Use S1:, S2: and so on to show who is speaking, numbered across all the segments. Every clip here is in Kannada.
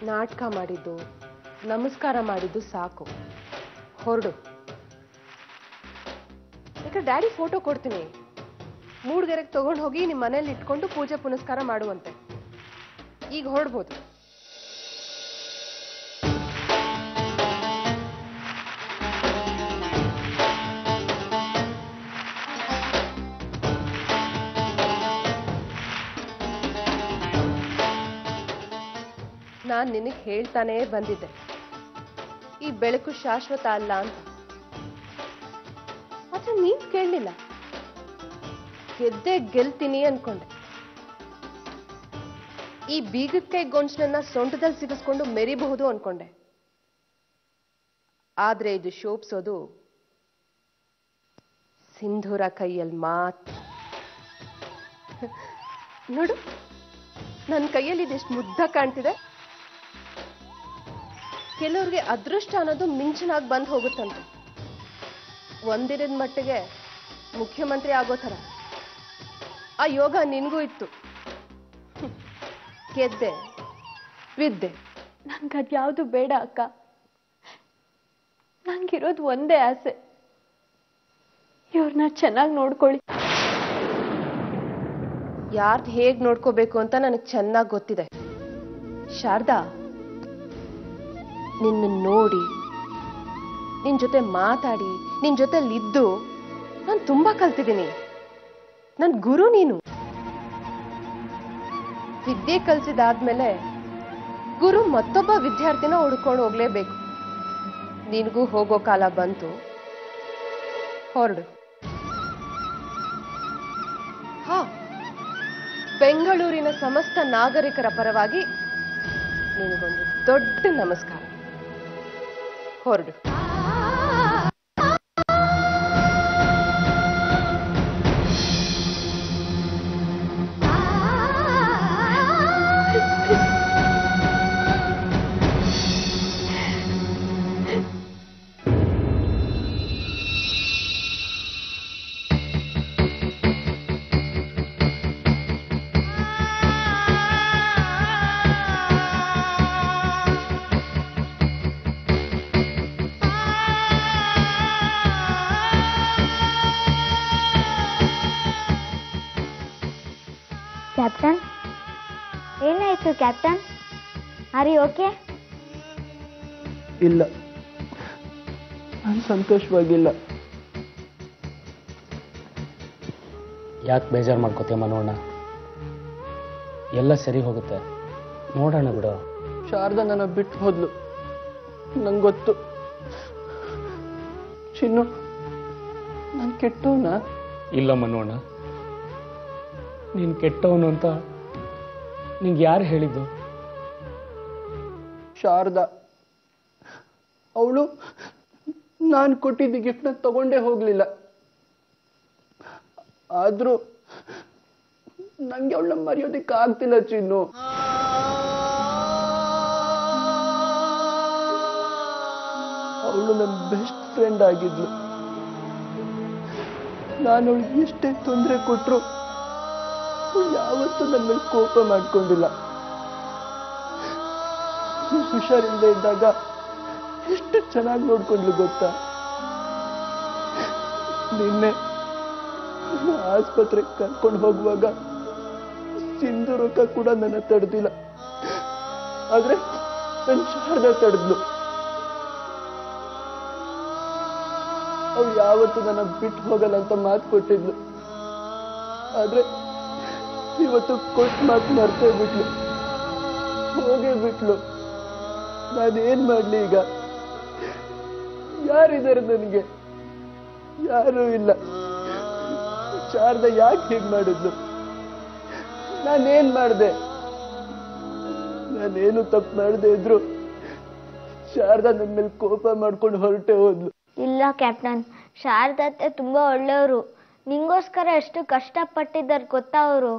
S1: ನಾಟಕ ಮಾಡಿದ್ದು, ನಮಸ್ಕಾರ ಮಾಡಿದ್ದು ಸಾಕು, ಹೊರಡು. ಈಗ ಡ್ಯಾಡಿ ಫೋಟೋ ಕೊಡ್ತೀನಿ, ಮೂಡ್ಗೆರೆಗೆ ತಗೊಂಡು ಹೋಗಿ ನಿಮ್ಮ ಮನೇಲಿ ಇಟ್ಕೊಂಡು ಪೂಜೆ ಪುನಸ್ಕಾರ ಮಾಡುವಂತೆ. ಈಗ ಹೊರಡ್ಬೋದು. ನಾನು ನಿನಗೆ ಹೇಳ್ತಾನೇ ಬಂದಿದ್ದೆ, ಈ ಬೆಳಕು ಶಾಶ್ವತ ಅಲ್ಲ ಅಂತ. ಆದ್ರೆ ನೀನ್ ಕೇಳಲಿಲ್ಲ. ಗೆದ್ದೆ ಗೆಲ್ತೀನಿ ಅನ್ಕೊಂಡೆ. ಈ ಬೀಗದ ಕೈ ಗೊಂಚಲನ್ನ ಸೊಂಟದಲ್ಲಿ ಸಿಗಿಸ್ಕೊಂಡು ಮೆರಿಬಹುದು ಅನ್ಕೊಂಡೆ. ಆದ್ರೆ ಇದು ಶೋಭಿಸೋದು ಸಿಂಧೂರ ಕೈಯಲ್ಲಿ ಮಾತ್ರ. ನೋಡು, ನನ್ನ ಕೈಯಲ್ಲಿ ಇದೆಷ್ಟು ಮುದ್ದ ಕಾಣ್ತಿದೆ. ಕೆಲವ್ರಿಗೆ ಅದೃಷ್ಟ ಅನ್ನೋದು ಮಿಂಚನಾಗಿ ಬಂದು ಹೋಗುತ್ತಂತೆ. ಒಂದಿನದ ಮಟ್ಟಿಗೆ ಮುಖ್ಯಮಂತ್ರಿ ಆಗೋ ಥರ ಆ ಯೋಗ ನಿನ್ಗೂ ಇತ್ತು. ಗೆದ್ದೆ ವಿದ್ದೆ.
S2: ನನ್ಗದ್ಯಾವುದು ಬೇಡ ಅಕ್ಕ. ನಂಗಿರೋದು ಒಂದೇ ಆಸೆ, ಇವ್ರನ್ನ ಚೆನ್ನಾಗಿ ನೋಡ್ಕೊಳ್ಳಿ.
S1: ಯಾರ್ದು ಹೇಗ್ ನೋಡ್ಕೋಬೇಕು ಅಂತ ನನಗೆ ಚೆನ್ನಾಗಿ ಗೊತ್ತಿದೆ. ಶಾರದಾ, ನಿನ್ನ ನೋಡಿ, ನಿನ್ ಜೊತೆ ಮಾತಾಡಿ, ನಿನ್ ಜೊತೆಲಿದ್ದು ನಾನು ತುಂಬಾ ಕಲ್ತಿದ್ದೀನಿ. ನನ್ ಗುರು ನೀನು. ವಿದ್ಯೆ ಕಲ್ಸಿದಾದ್ಮೇಲೆ ಗುರು ಮತ್ತೊಬ್ಬ ವಿದ್ಯಾರ್ಥಿನ ಹುಡ್ಕೊಂಡು ಹೋಗ್ಲೇಬೇಕು. ನಿನಗೂ ಹೋಗೋ ಕಾಲ ಬಂತು, ಹೊರಡು. ಹಾ, ಬೆಂಗಳೂರಿನ ಸಮಸ್ತ ನಾಗರಿಕರ ಪರವಾಗಿ ನಿನಗೊಂದು ದೊಡ್ಡ ನಮಸ್ಕಾರ. ಹೊರಡು.
S3: ಕ್ಯಾಪ್ಟನ್, ಏನಾಯ್ತು ಕ್ಯಾಪ್ಟನ್? Are you okay?
S4: ಇಲ್ಲ, ನಾನು ಸಂತೋಷವಾಗಿಲ್ಲ.
S5: ಯಾಕೆ ಬೇಜಾರು ಮಾಡ್ಕೋತೀಯ ಮನೋಣ್ಣ? ಎಲ್ಲ ಸರಿ ಹೋಗುತ್ತೆ, ನೋಡೋಣ ಬಿಡು.
S4: ಶಾರದಾ ನನ್ನ ಬಿಟ್ಟು ಹೋದ್ಲು, ನಂಗೆ ಗೊತ್ತು. ಚಿನ್ನು, ನಾನು ಕೆಟ್ಟವನ?
S5: ಇಲ್ಲ ಮನೋಣ, ನೀನು ಕೆಟ್ಟವನು ಅಂತ ನಿಂಗೆ ಯಾರು ಹೇಳಿದ್ದು?
S4: ಶಾರದಾ, ಅವಳು ನಾನು ಕೊಟ್ಟಿದ್ದ ಗಿಫ್ಟ್ನ ತಗೊಂಡೇ ಹೋಗ್ಲಿಲ್ಲ. ಆದ್ರೂ ನಂಗೆ ಅವಳನ್ನ ಮರೆಯೋದಕ್ಕೆ ಆಗ್ತಿಲ್ಲ ಚಿನ್ನು. ಅವಳು ನನ್ನ ಬೆಸ್ಟ್ ಫ್ರೆಂಡ್ ಆಗಿದ್ಲು. ನಾನು ಅವಳಿಗೆ ಎಷ್ಟೇ ತೊಂದರೆ ಕೊಟ್ಟರು ಯಾವತ್ತೂ ನನ್ನ ಮೇಲೆ ಕೋಪ ಮಾಡ್ಕೊಂಡಿಲ್ಲ. ಹುಷಾರಿಲ್ಲದೆ ಇದ್ದಾಗ ಎಷ್ಟು ಚೆನ್ನಾಗಿ ನೋಡ್ಕೊಂಡ್ಲು ಗೊತ್ತಾ? ನಿನ್ನೆ ಆಸ್ಪತ್ರೆಗೆ ಕರ್ಕೊಂಡು ಹೋಗುವಾಗ ಸಿಂಧೂರಕ್ಕ ಕೂಡ ನನ್ನ ತಡೆದಿಲ್ಲ, ಆದ್ರೆ ನನ್ನ ಶಾರದಾ ತಡೆದ್ಲು. ಅವಳು ಯಾವತ್ತು ನನ್ನ ಬಿಟ್ಟು ಹೋಗಲ್ಲ ಅಂತ ಮಾತು ಕೊಟ್ಟಿದ್ಲು, ಆದ್ರೆ ಇವತ್ತು ಕೊಟ್ಟು ಮಾತು ಮರ್ತೇ ಬಿಟ್ಲು, ಹೋಗೇ ಬಿಟ್ಲು. ನಾನೇನ್ ಮಾಡ್ಲಿ ಈಗ? ಯಾರಿದ್ದಾರೆ ನನಗೆ? ಯಾರೂ ಇಲ್ಲ. ಶಾರದಾ ಯಾಕೆ ಹೀಗೆ ಮಾಡಿದ್ಲು? ನಾನೇನ್ ಮಾಡಿದೆ? ನಾನೇನು ತಪ್ಪು ಮಾಡದೆ ಇದ್ರು ಶಾರದಾ ನನ್ನ ಮೇಲೆ ಕೋಪ ಮಾಡ್ಕೊಂಡು ಹೊರಟೆ ಹೋದ್ಲು.
S3: ಇಲ್ಲ ಕ್ಯಾಪ್ಟನ್, ಶಾರದತ್ತೆ ತುಂಬಾ ಒಳ್ಳೆಯವರು. ನಿಂಗೋಸ್ಕರ ಎಷ್ಟು ಕಷ್ಟಪಟ್ಟಿದ್ದಾರೆ ಗೊತ್ತಾ ಅವರು?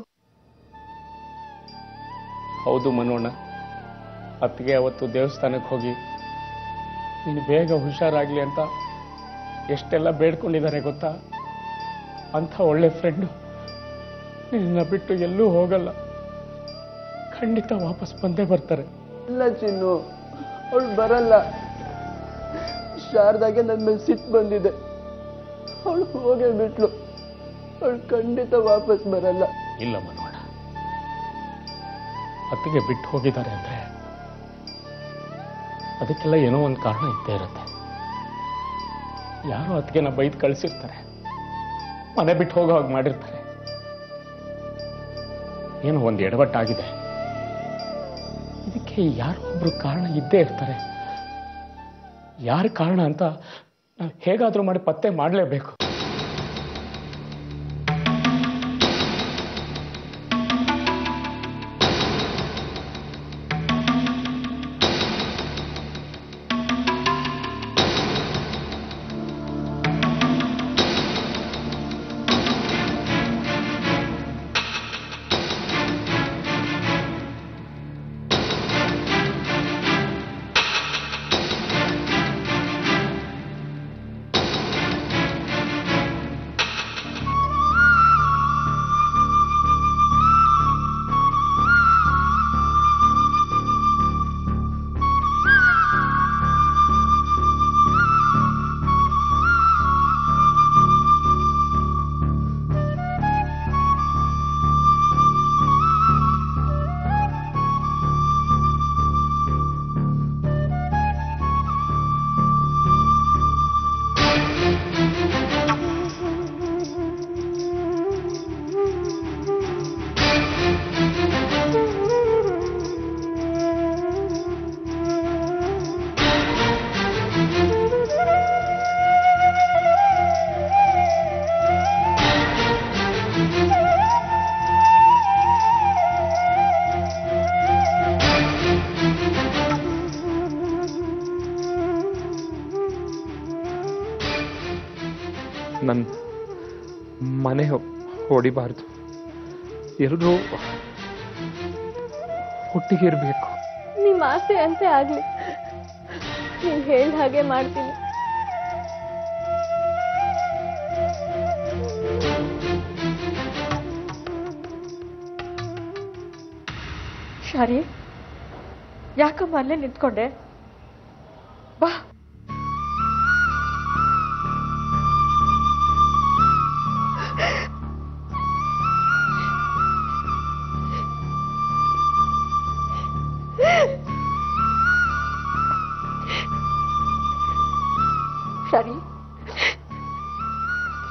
S5: ಹೌದು ಮನೋಣ, ಅತ್ತಿಗೆ ಅವತ್ತು ದೇವಸ್ಥಾನಕ್ಕೆ ಹೋಗಿ ನೀನು ಬೇಗ ಹುಷಾರಾಗ್ಲಿ ಅಂತ ಎಷ್ಟೆಲ್ಲ ಬೇಡ್ಕೊಂಡಿದ್ದಾರೆ ಗೊತ್ತಾ? ಅಂಥ ಒಳ್ಳೆ ಫ್ರೆಂಡು ನಿನ್ನ ಬಿಟ್ಟು ಎಲ್ಲೂ ಹೋಗಲ್ಲ, ಖಂಡಿತ ವಾಪಸ್ ಬಂದೇ ಬರ್ತಾರೆ.
S4: ಇಲ್ಲ ಚಿನ್ನು, ಅವಳು ಬರಲ್ಲ. ಶಾರದಾಗೆ ನನ್ನ ಮೇಲೆ ಸಿಟ್ಟು ಬಂದಿದೆ, ಅವಳು ಹೋಗೇ ಬಿಟ್ಲು. ಅವಳು ಖಂಡಿತ ವಾಪಸ್ ಬರಲ್ಲ.
S5: ಇಲ್ಲ ಮನೋಣ, ಅತ್ತಿಗೆ ಬಿಟ್ಟು ಹೋಗಿದ್ದಾರೆ ಅಂದ್ರೆ ಅದಕ್ಕೆಲ್ಲ ಏನೋ ಒಂದು ಕಾರಣ ಇದ್ದೇ ಇರುತ್ತೆ. ಯಾರೋ ಅತ್ತಿಗೆನ ಬೈದು ಕಳಿಸಿರ್ತಾರೆ, ಮನೆ ಬಿಟ್ಟು ಹೋಗೋ ಹಾಗೆ ಮಾಡಿರ್ತಾರೆ. ಏನೋ ಒಂದು ಎಡವಟ್ಟಾಗಿದೆ, ಇದಕ್ಕೆ ಯಾರೋ ಒಬ್ರು ಕಾರಣ ಇದ್ದೇ ಇರ್ತಾರೆ. ಯಾರ ಕಾರಣ ಅಂತ ನಾವು ಹೇಗಾದ್ರೂ ಮಾಡಿ ಪತ್ತೆ ಮಾಡಲೇಬೇಕು.
S6: ನನ್ನ ಮನೆ ಹೊಡಿಬಾರ್ದು, ಎಲ್ಲರೂ ಒಟ್ಟಿಗಿರ್ಬೇಕು.
S2: ನಿಮ್ಮ ಆಸೆ ಅಂತೆ ಆಗ್ಲಿ, ನೀನ್ ಹೇಳ್ದ ಹಾಗೆ ಮಾಡ್ತೀನಿ. ಶಾರಿ, ಯಾಕಮ್ಮ ಅಲ್ಲೇ ನಿಂತ್ಕೊಂಡೆ? ಬಾ. ಶಾರಿ,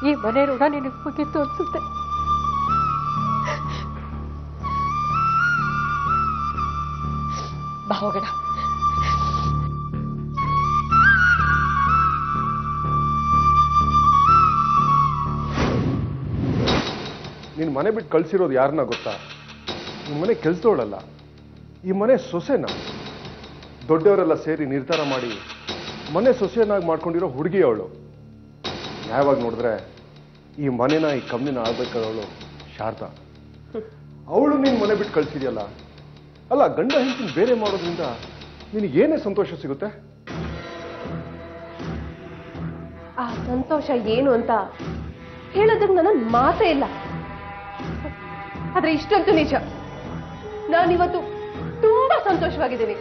S2: ಈ ಮನೆ ಋಣ ನಿನಗೆ ಮುಗಿತು ಅನ್ಸುತ್ತೆ. ಬಾ ಹೋಗೋಣ.
S7: ನೀನು ಮನೆ ಬಿಟ್ಟು ಕಳ್ಸಿರೋದು ಯಾರನ್ನ ಗೊತ್ತಾ? ನಿಮ್ಮ ಮನೆ ಕೆಲ್ಸದವಳಲ್ಲ, ಈ ಮನೆ ಸೊಸೆನ. ದೊಡ್ಡವರೆಲ್ಲ ಸೇರಿ ನಿರ್ಧಾರ ಮಾಡಿ ಮನೆ ಸೊಸೆಯನ್ನಾಗಿ ಮಾಡ್ಕೊಂಡಿರೋ ಹುಡುಗಿ ಅವಳು. ನ್ಯಾಯವಾಗಿ ನೋಡಿದ್ರೆ ಈ ಮನೆನ ಈ ಕಂಪ್ನಿನ ಆಗ್ಬೇಕಾದವಳು ಶಾರದಾ. ಅವಳು ನೀನು ಮನೆ ಬಿಟ್ಟು ಕಳ್ಸಿದ್ಯಲ್ಲ, ಅಲ್ಲ ಗಂಡ ಹೆಂಡತಿನ ಬೇರೆ ಮಾಡೋದ್ರಿಂದ ನಿನಗೆ ಏನೇ ಸಂತೋಷ ಸಿಗುತ್ತೆ?
S1: ಆ ಸಂತೋಷ ಏನು ಅಂತ ಹೇಳೋದಕ್ಕೆ ನನ್ನ ಮಾತೇ ಇಲ್ಲ. ಆದ್ರೆ ಇಷ್ಟಂತೂ ನಿಜ, ನಾನಿವತ್ತು ತುಂಬಾ ಸಂತೋಷವಾಗಿದ್ದೀನಿ.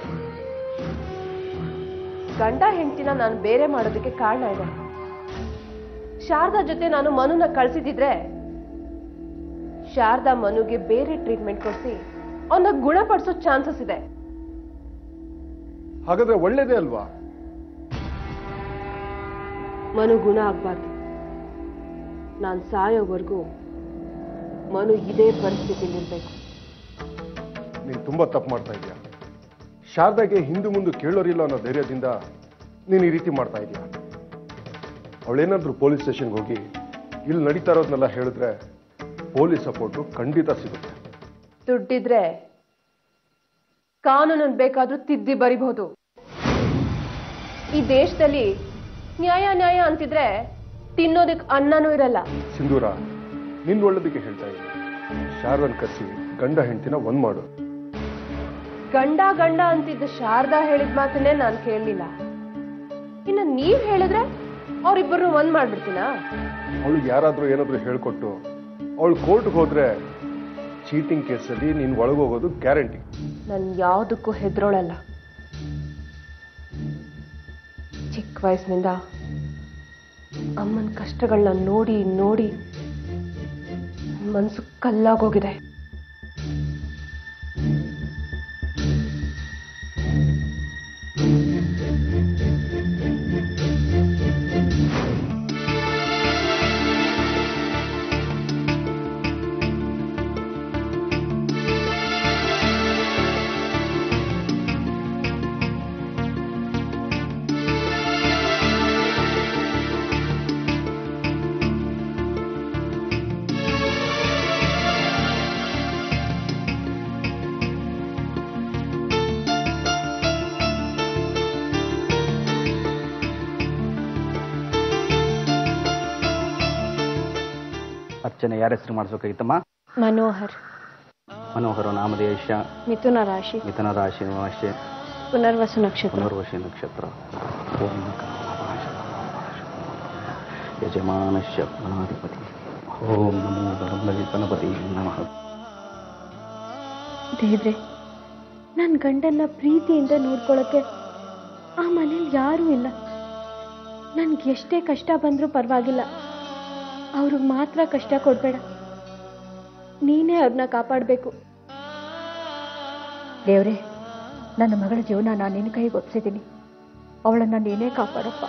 S1: ಗಂಡ ಹೆಂಡತಿನ ನಾನು ಬೇರೆ ಮಾಡೋದಕ್ಕೆ ಕಾರಣ ಇದೆ. ಶಾರದಾ ಜೊತೆ ನಾನು ಮನುನ ಕಳ್ಸಿದಿದ್ರೆ ಶಾರದಾ ಮನುಗೆ ಬೇರೆ ಟ್ರೀಟ್ಮೆಂಟ್ ಕೊಡಿಸಿ ಅವನ್ನ ಗುಣಪಡಿಸೋ ಚಾನ್ಸಸ್ ಇದೆ.
S7: ಹಾಗಾದ್ರೆ ಒಳ್ಳೇದೇ ಅಲ್ವಾ?
S1: ಮನು ಗುಣ ಆಗ್ಬಾರ್ದು. ನಾನು ಸಾಯೋವರೆಗೂ ಮನು ಇದೇ ಪರಿಸ್ಥಿತಿಲಿರ್ಬೇಕು.
S7: ನೀನು ತುಂಬಾ ತಪ್ಪು ಮಾಡ್ತಾ ಇದೀಯ. ಶಾರದಾಗೆ ಹಿಂದು ಮುಂದೆ ಕೇಳೋರಿಲ್ಲ ಅನ್ನೋ ಧೈರ್ಯದಿಂದ ನೀನು ಈ ರೀತಿ ಮಾಡ್ತಾ ಇದೀಯ. ಅವಳೇನಾದ್ರೂ ಪೊಲೀಸ್ ಸ್ಟೇಷನ್ಗೆ ಹೋಗಿ ಇಲ್ಲಿ ನಡೀತಾ ಇರೋದನ್ನೆಲ್ಲ ಹೇಳಿದ್ರೆ ಪೊಲೀಸ್ ಸಪೋರ್ಟು ಖಂಡಿತ ಸಿಗುತ್ತೆ.
S1: ದುಡ್ಡಿದ್ರೆ ಕಾನೂನನ್ನು ಬೇಕಾದ್ರೂ ತಿದ್ದಿ ಬರಿಬಹುದು. ಈ ದೇಶದಲ್ಲಿ ನ್ಯಾಯ ನ್ಯಾಯ ಅಂತಿದ್ರೆ ತಿನ್ನೋದಕ್ಕೆ ಅನ್ನನೂ ಇರಲ್ಲ.
S7: ಸಿಂಧೂರ, ನಿನ್ನ ಒಳ್ಳೇದಕ್ಕೆ ಹೇಳ್ತಾ ಇದ್ದೀನಿ. ಶಾರದನ್ ಕರೆಸಿ ಗಂಡ ಹೆಂಡತಿನ ಒಂದ್ ಮಾಡು.
S1: ಗಂಡ ಗಂಡ ಅಂತಿದ್ದ ಶಾರದಾ ಹೇಳಿದ ಮಾತನ್ನೇ ನಾನು ಕೇಳಲಿಲ್ಲ. ಇನ್ನು ನೀವ್ ಹೇಳಿದ್ರೆ ಅವ್ರಿಬ್ಬರು ಒಂದ್ ಮಾಡ್ಬಿಡ್ತೀನಾ?
S7: ಅವಳು ಯಾರಾದ್ರೂ ಏನಾದ್ರೂ ಹೇಳ್ಕೊಟ್ಟು ಅವಳು ಕೋರ್ಟ್ಗೆ ಹೋದ್ರೆ ಚೀಟಿಂಗ್ ಕೇಸಲ್ಲಿ ನೀನು ಒಳಗೋಗೋದು ಗ್ಯಾರಂಟಿ.
S1: ನಾನು ಯಾವುದಕ್ಕೂ ಹೆದರೋಳಲ್ಲ. ಚಿಕ್ಕ ವಯಸ್ಸಿನಿಂದ ಅಮ್ಮನ ಕಷ್ಟಗಳನ್ನ ನೋಡಿ ನೋಡಿ ಮನ್ಸು ಕಲ್ಲಾಗೋಗಿದೆ.
S8: ಅರ್ಚನೆ ಯಾರ ಹೆಸರು ಮಾಡಿಸ್ಬೇಕಾಗಿತ್ತಮ್ಮ?
S2: ಮನೋಹರ್.
S8: ಮನೋಹರ ನಾಮದೇಶ
S2: ಮಿಥುನ ರಾಶಿ.
S8: ಮಿಥುನ ರಾಶಿ ನಿವಾಸೆ
S2: ಪುನರ್ವಸು ನಕ್ಷತ್ರ.
S8: ಪುನರ್ವಶಿ ನಕ್ಷತ್ರ. ಓಂ ಯಜಮಾನಶ್ಯ ಗಣಾಧಿಪತಿ. ಓಂ ನಮೋ ಗಣಪತಿ ನಮಃ.
S2: ದೇವ್ರೆ, ನನ್ನ ಗಂಡನ್ನ ಪ್ರೀತಿಯಿಂದ ನೋಡ್ಕೊಳ್ಳೋಕ್ಕೆ ಆ ಮನೇಲಿ ಯಾರೂ ಇಲ್ಲ. ನನ್ಗೆ ಎಷ್ಟೇ ಕಷ್ಟ ಬಂದರೂ ಪರವಾಗಿಲ್ಲ, ಅವ್ರಿಗೆ ಮಾತ್ರ ಕಷ್ಟ ಕೊಡಬೇಡ. ನೀನೇ ಅವ್ರನ್ನ ಕಾಪಾಡಬೇಕು
S9: ದೇವ್ರೆ. ನನ್ನ ಮಗಳ ಜೀವನ ನಾನು ನಿನ್ನ ಕೈಗೆ ಒಪ್ಸಿದ್ದೀನಿ, ಅವಳನ್ನು ನೀನೇ ಕಾಪಾಡಪ್ಪ.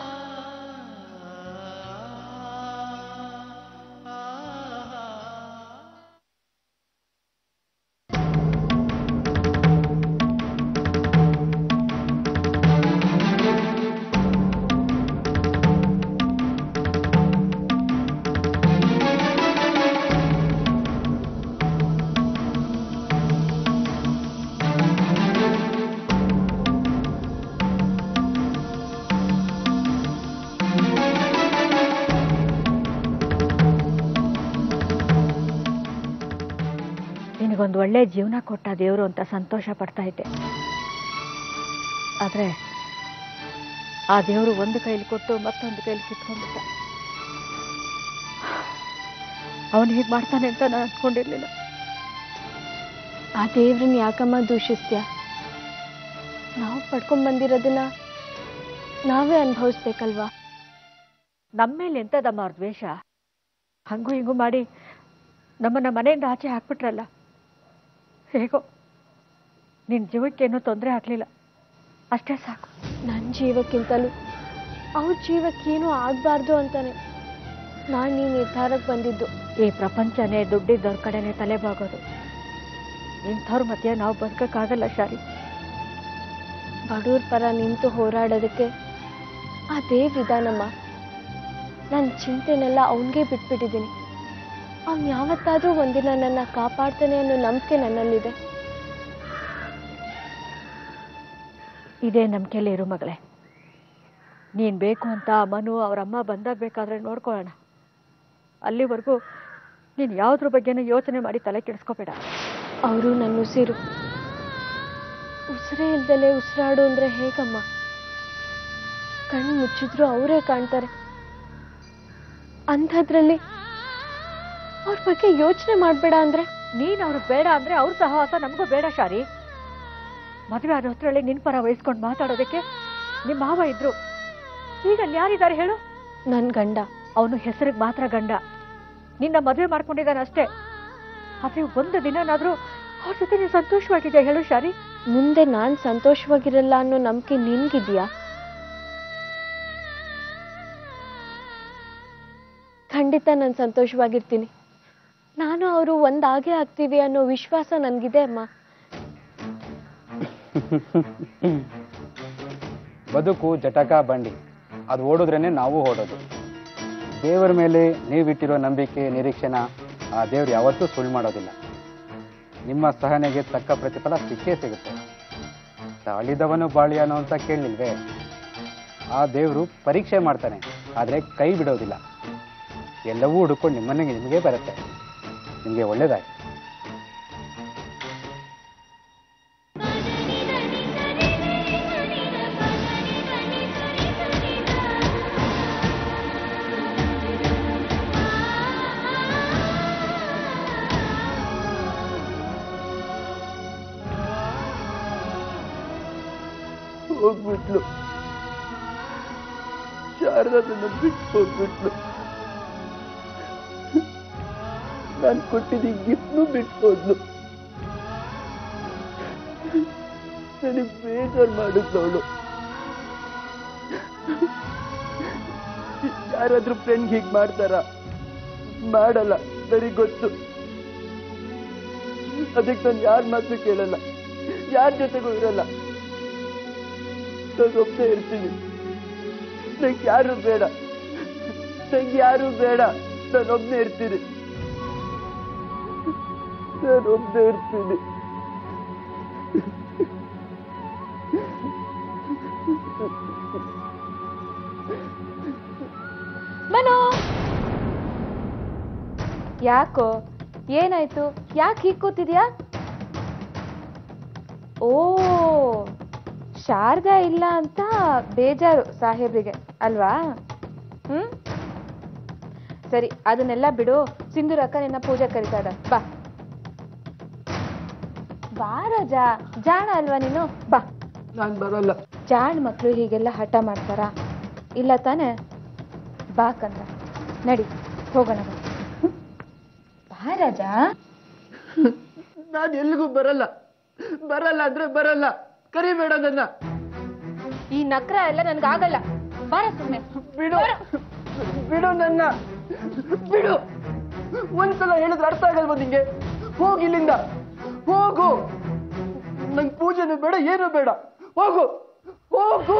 S9: ನಿನಗೊಂದು ಒಳ್ಳೆ ಜೀವನ ಕೊಟ್ಟ ದೇವರು ಅಂತ ಸಂತೋಷ ಪಡ್ತಾ ಇದ್ದೆ. ಆದರೆ ಆ ದೇವರು ಒಂದು ಕೈಲಿ ಕೊಟ್ಟು ಮತ್ತೊಂದು ಕೈಲಿ ಕಿತ್ಕೊಂಡ್ಬಿಟ್ಟ. ಅವನು ಹೀಗೆ ಮಾಡ್ತಾನೆ ಅಂತ ನಾನು ಅಂದ್ಕೊಂಡಿರ್ಲಿಲ್ಲ.
S2: ಆ ದೇವ್ರನ್ನ ಯಾಕಮ್ಮ ದೂಷಿಸ್ತೀಯ? ನಾವು ಪಡ್ಕೊಂಡ್ ಬಂದಿರೋದನ್ನ ನಾವೇ ಅನುಭವಿಸ್ಬೇಕಲ್ವಾ?
S9: ನಮ್ಮ ಮೇಲೆ ಎಂಥದಮ್ಮ ಅವ್ರ ದ್ವೇಷ? ಹಂಗೂ ಹಿಂಗೂ ಮಾಡಿ ನಮ್ಮನ್ನ ಮನೆಯಿಂದ ಆಚೆ ಹಾಕ್ಬಿಟ್ರಲ್ಲ. ಹೇಗೋ ನಿನ್ನ ಜೀವಕ್ಕೇನೂ ತೊಂದರೆ ಆಗಲಿಲ್ಲ, ಅಷ್ಟೇ ಸಾಕು.
S2: ನನ್ನ ಜೀವಕ್ಕಿಂತಲೂ ಅವ್ರ ಜೀವಕ್ಕೇನೂ ಆಗಬಾರ್ದು ಅಂತಾನೆ ನಾನು ಈ ನಿರ್ಧಾರಕ್ಕೆ ಬಂದಿದ್ದು.
S9: ಈ ಪ್ರಪಂಚನೇ ದುಡ್ಡಿದ್ದವ್ರ ಕಡೆನೇ ತಲೆಬಾಗೋದು. ಇಂಥವ್ರ ಮಧ್ಯೆ ನಾವು ಬದುಕಕ್ಕಾಗಲ್ಲ ಶಾರಿ.
S2: ಬಡವ್ರ ಪರ ನಿಂತು ಹೋರಾಡೋದಕ್ಕೆ ಅದೇ ವಿಧಾನಮ್ಮ. ನನ್ನ ಚಿಂತೆನೆಲ್ಲ ಅವನಿಗೆ ಬಿಟ್ಬಿಟ್ಟಿದ್ದೀನಿ. ಅವ್ನು ಯಾವತ್ತಾದ್ರೂ ಒಂದಿನ ನನ್ನ ಕಾಪಾಡ್ತಾನೆ ಅನ್ನೋ ನಂಬಿಕೆ ನನ್ನಲ್ಲಿದೆ.
S9: ಇದೇ ನಂಬಿಕೆಯಲ್ಲಿ ಇರು ಮಗಳೇ. ನೀನು ಬೇಕು ಅಂತ ಮನು ಅವರಮ್ಮ ಬಂದಾಗ ಬೇಕಾದ್ರೆ ನೋಡ್ಕೊಳ್ಳೋಣ. ಅಲ್ಲಿವರೆಗೂ ನೀನು ಯಾವುದ್ರ ಬಗ್ಗೆನೂ ಯೋಚನೆ ಮಾಡಿ ತಲೆ ಕೆಡಿಸ್ಕೋಬೇಡ.
S2: ಅವರು ನನ್ನ ಉಸಿರು. ಉಸಿರೇ ಇಲ್ದಲೆ ಉಸಿರಾಡು ಅಂದ್ರೆ ಹೇಗಮ್ಮ? ಕಣ್ಣು ಮುಚ್ಚಿದ್ರು ಅವರೇ ಕಾಣ್ತಾರೆ. ಅಂಥದ್ರಲ್ಲಿ ಅವ್ರ ಬಗ್ಗೆ ಯೋಚನೆ ಮಾಡಬೇಡ ಅಂದ್ರೆ?
S9: ನೀನು ಅವ್ರಿಗೆ ಬೇಡ ಅಂದ್ರೆ ಅವ್ರ ಸಹವಾಸ ನಮಗೂ ಬೇಡ ಶಾರಿ. ಮದುವೆ ಆದ ಹೊತ್ತರಲ್ಲಿ ನಿನ್ನ ಪರ ವಹಿಸ್ಕೊಂಡು ಮಾತಾಡೋದಕ್ಕೆ ನಿಮ್ಮ ಮಾವ ಇದ್ರು. ಈಗ ಯಾರಿದ್ದಾರೆ ಹೇಳು?
S2: ನನ್ನ ಗಂಡ.
S9: ಅವನು ಹೆಸರಿಗೆ ಮಾತ್ರ ಗಂಡ. ನಿನ್ನ ಮದುವೆ ಮಾಡ್ಕೊಂಡಿದ್ದಾನೆ ಅಷ್ಟೇ. ಆದ್ರೆ ಒಂದು ದಿನನಾದ್ರೂ ಅವ್ರ ಜೊತೆ ನೀನು ಸಂತೋಷವಾಗಿದೆಯಾ ಹೇಳು ಶಾರಿ?
S2: ಮುಂದೆ ನಾನು ಸಂತೋಷವಾಗಿರಲ್ಲ ಅನ್ನೋ ನಂಬಿಕೆ ನಿನ್ಗಿದ್ಯಾ? ಖಂಡಿತ ನಾನು ಸಂತೋಷವಾಗಿರ್ತೀನಿ. ನಾನು ಅವರು ಒಂದಾಗೇ ಆಗ್ತೀವಿ ಅನ್ನೋ ವಿಶ್ವಾಸ ನನ್ಗಿದೆ ಅಮ್ಮ.
S8: ಬದುಕು ಜಟಕ ಬಂಡಿ, ಅದು ಓಡಿದ್ರೇನೆ ನಾವು ಓಡೋದು. ದೇವರ ಮೇಲೆ ನೀವಿಟ್ಟಿರೋ ನಂಬಿಕೆ ನಿರೀಕ್ಷೆನ ಆ ದೇವ್ರು ಯಾವತ್ತೂ ಸುಳ್ಳು ಮಾಡೋದಿಲ್ಲ. ನಿಮ್ಮ ಸಹನೆಗೆ ತಕ್ಕ ಪ್ರತಿಫಲ ಸಿಕ್ಕೇ ಸಿಗುತ್ತೆ. ತಾಳಿದವನು ಬಾಳಿ ಅನ್ನೋ ಅಂತ ಕೇಳಲಿಲ್ವೇ? ಆ ದೇವರು ಪರೀಕ್ಷೆ ಮಾಡ್ತಾನೆ, ಆದರೆ ಕೈ ಬಿಡೋದಿಲ್ಲ. ಎಲ್ಲವೂ ಹುಡುಕೊಂಡು ನಿಮಗೆ ಬರುತ್ತೆ. ನಿಮಗೆ ಒಳ್ಳೇದಾಯ್ತು.
S4: ಹೋಗ್ಬಿಟ್ಲು. ಶಾರದನ್ನ ಬಿಟ್ಟು ಹೋಗ್ಬಿಟ್ಲು. ನಾನು ಕೊಟ್ಟಿದ್ದ ಗಿಫ್ಟ್ನು ಬಿಟ್ಟು ಹೋದ್ಲು. ನನಗೆ ಬೇಜಾರು ಮಾಡಿದ್ಲವಳು. ಯಾರಾದ್ರೂ ಫ್ರೆಂಡ್ ಹೀಗೆ ಮಾಡ್ತಾರ? ಮಾಡಲ್ಲ, ನನಗೆ ಗೊತ್ತು. ಅದಕ್ಕೆ ನಾನು ಯಾರ ಮಾತು ಕೇಳಲ್ಲ, ಯಾರ ಜೊತೆಗೂ ಇರಲ್ಲ. ನಾನು ಒಬ್ಬನೇ ಇರ್ತೀನಿ. ನಂಗೆ ಯಾರು ಬೇಡ, ನಂಗೆ ಯಾರು ಬೇಡ. ನಾನು ಒಬ್ಬನೇ ಇರ್ತೀನಿ, ನಾನು ಒಬ್ಬನೇ ಇರ್ತೀನಿ.
S1: ಮನೋ, ಯಾಕೋ? ಏನಾಯ್ತು? ಯಾಕೆ ಹೀಗೆ ಕೂತಿದ್ಯಾ? ಓ, ಶಾರದಾ ಇಲ್ಲ ಅಂತ ಬೇಜಾರು ಸಾಹೇಬ್ರಿಗೆ ಅಲ್ವಾ? ಸರಿ, ಅದನ್ನೆಲ್ಲ ಬಿಡು. ಸಿಂಧೂರಕ್ಕ ನಿನ್ನ ಪೂಜೆ ಕರಿತಾ ಇದ್ದ. ಬಾ ಬಾ ರಾಜಾ, ಜಾಣ ಅಲ್ವಾ ನೀನು? ಬಾ.
S4: ನಾನು ಬರಲ್ಲ.
S1: ಜಾಣ ಮಕ್ಕಳು ಹೀಗೆಲ್ಲ ಹಠ ಮಾಡ್ತಾರ? ಇಲ್ಲ ತಾನೆ? ಬಾ ಕಂದ, ನಡಿ ಹೋಗೋಣ. ಬಾ ರಾಜಾ.
S4: ನಾನು ಎಲ್ಲಿಗೂ ಬರಲ್ಲ. ಬರಲ್ಲ ಅಂದ್ರೆ ಬರಲ್ಲ, ಕರಿಬೇಡ ನನ್ನ.
S1: ಈ ನಕ್ರ ಎಲ್ಲ ನನ್ಗಾಗಲ್ಲ. ಬಾರ ಸುಮ್ಮನೆ.
S4: ಬಿಡು, ಬಿಡು ನನ್ನ, ಬಿಡು. ಒಂದ್ಸಲ ಹೇಳಿದ್ರೆ ಅರ್ಥ ಆಗಲ್ವ ನಿಂಗೆ? ಹೋಗಿ ಇಲ್ಲಿಂದ, ಹೋಗು. ನಂಗೆ ಪೂಜೆನೂ ಬೇಡ, ಏನೂ ಬೇಡ. ಹೋಗು, ಹೋಗು.